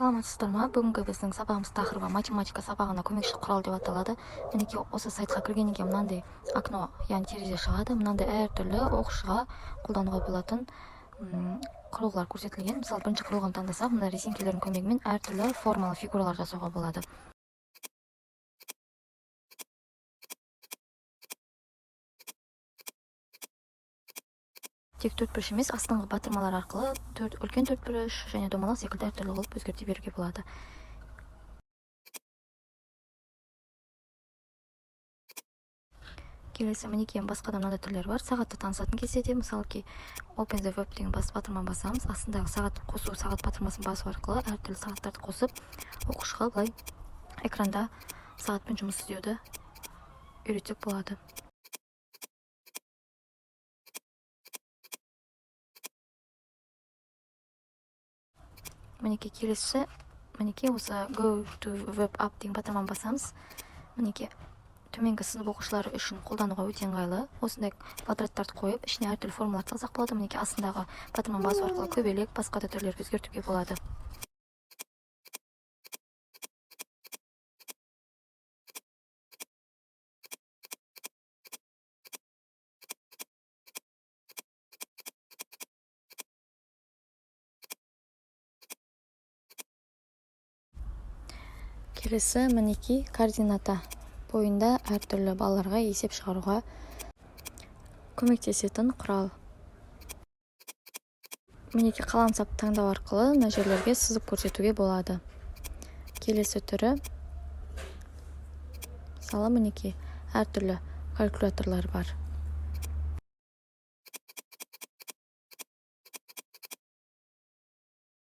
Саламатсыздарма? Бүгүнкү биздин сабагыбыз тақырыбы математика сабагына көмөкчү курал деп аталады. Минеки осы сайтка киргенден кийин мындай окно, яғни терезе чыгат. Мындай ар түрлүү окушуга колдонууга болотун курулгулар көрсөтүлгөн. Мисалы, биринчи курулгун тандасак, мына резинкелердин көмөгү менен ар түрлүү формалар, фигуралар жасоого болот. Тек төртбүрүш эмес, астыңкы батырмалар аркылуу үлкөн төртбүрүш және домалак секилдүү ар түрлүү кылып өзгөртүп берүүгө болот. Келесі мінекей басқа да мынандай түрлері бар. Сағатты танысатын кезде де, мысалы ки Open the Web деген батырманы басамыз. Астындағы сағат қосу, сағат батырмасын басу арқылы әртүрлі сағаттарды қосып, оқушыға былай экранда сағатпен жұмыс істеуді үйретсек болады. Мінекей келесі, мінекей осы Go to Web App деген батырманы басамыз. Мінекей төменгі сынып оқушылары үшін қолдануға өте ыңғайлы. Осындай квадраттарды қойып, ішіне әртүрлі формулаларды салсақ болады. Мінекей астындағы батырманы басу арқылы көбелек, басқа да түрлерді өзгертуге болады. Келесі мінекей координата бойында әртүрлі балаларға есеп шығаруға көмектесетін құрал. Мінекей қаламсап таңдау арқылы мына жерлерге сызып көрсетуге болады. Келесі түрі, мысалы, мінекей әртүрлі калькуляторлар бар.